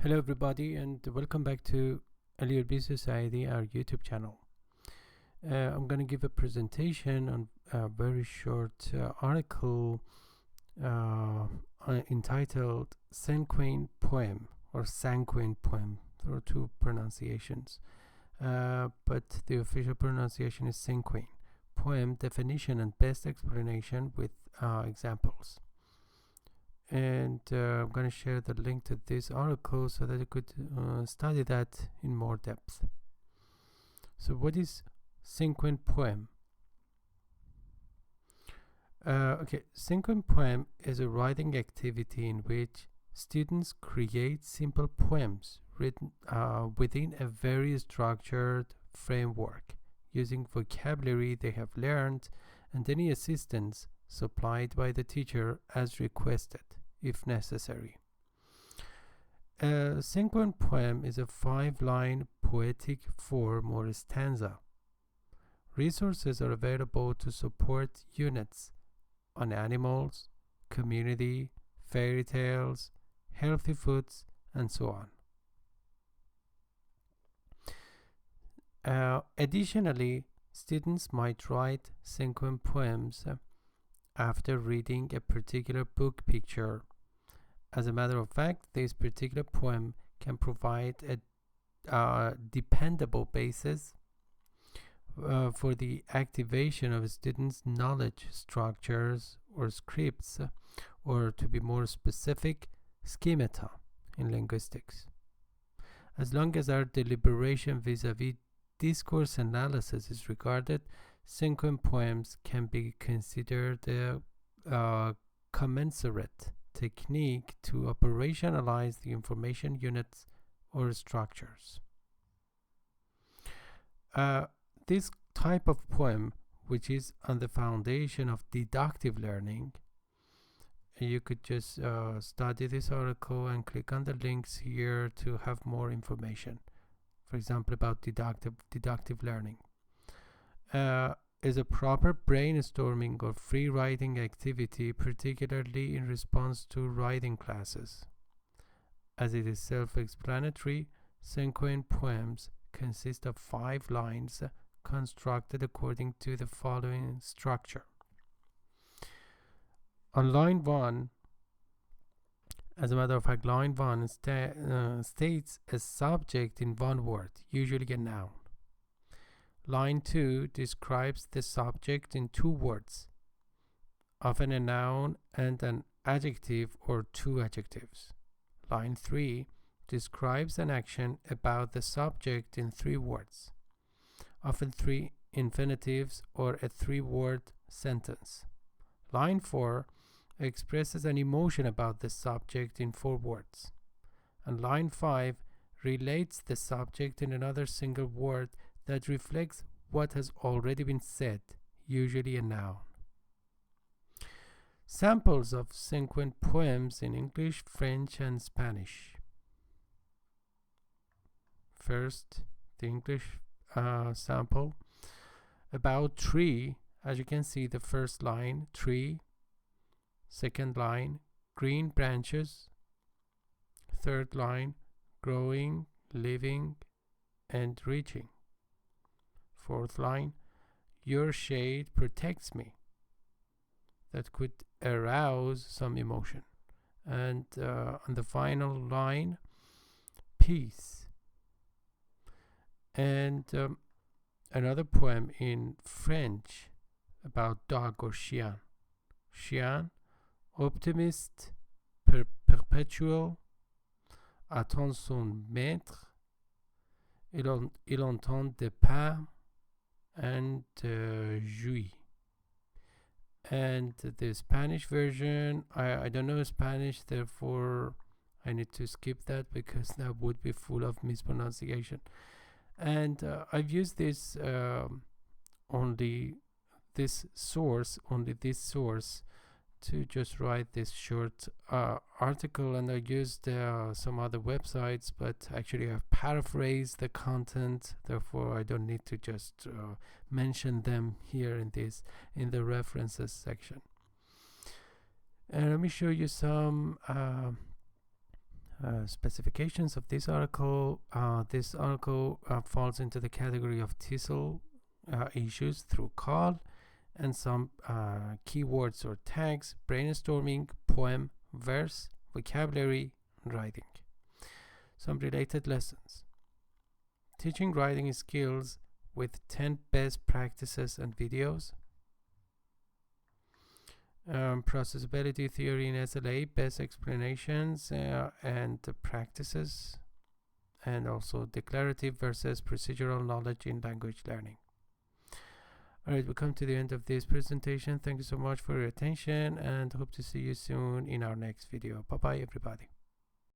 Hello everybody and welcome back to LELB Society, our YouTube channel. I'm going to give a presentation on a very short article entitled Cinquain Poem or Cinquain Poem. There are two pronunciations, but the official pronunciation is Cinquain Poem, definition and best explanation with examples. And I'm going to share the link to this article so that you could study that in more depth. So what is Cinquain Poem? Cinquain Poem is a writing activity in which students create simple poems written within a very structured framework using vocabulary they have learned and any assistance supplied by the teacher as requested, if necessary. A Cinquain poem is a 5-line poetic form or stanza. Resources are available to support units on animals, community, fairy tales, healthy foods, and so on. Additionally, students might write Cinquain poems after reading a particular book picture. As a matter of fact, this particular poem can provide a dependable basis for the activation of students' knowledge structures or scripts, or to be more specific, schemata in linguistics. As long as our deliberation vis-a-vis discourse analysis is regarded, Cinquain poems can be considered a commensurate technique to operationalize the information units or structures. This type of poem, which is on the foundation of deductive learning, you could just study this article and click on the links here to have more information. For example, about deductive learning. Is a proper brainstorming or free writing activity, particularly in response to writing classes. As it is self-explanatory, Cinquain poems consist of 5 lines constructed according to the following structure. On line 1, as a matter of fact, line 1 states a subject in one word, usually a noun. Line 2 describes the subject in 2 words, often a noun and an adjective or 2 adjectives. Line 3 describes an action about the subject in 3 words, often 3 infinitives or a 3-word sentence. Line 4 expresses an emotion about the subject in 4 words. And line 5 relates the subject in another single word that reflects what has already been said, usually a noun. Samples of Cinquain poems in English, French, and Spanish. First, the English sample. About tree, as you can see, the first line, tree. Second line, green branches. Third line, growing, living, and reaching. Fourth line, your shade protects me. That could arouse some emotion. And on the final line, peace. And another poem in French about dog or chien. Chien, optimiste, perpetual, attend son maître, il entend des pas, and jouit. And the Spanish version, I don't know Spanish, therefore I need to skip that because that would be full of mispronunciation. And I've used this only this source to just write this short article, and I used some other websites, but actually I've paraphrased the content, therefore I don't need to just mention them here in the references section. And let me show you some specifications of this article. This article falls into the category of TESOL issues through call and some keywords or tags: brainstorming, poem, verse, vocabulary, writing. Some related lessons: teaching writing skills with 10 best practices and videos. Processability theory in SLA, best explanations and practices, and also declarative versus procedural knowledge in language learning. Alright, we come to the end of this presentation. Thank you so much for your attention and hope to see you soon in our next video. Bye bye everybody.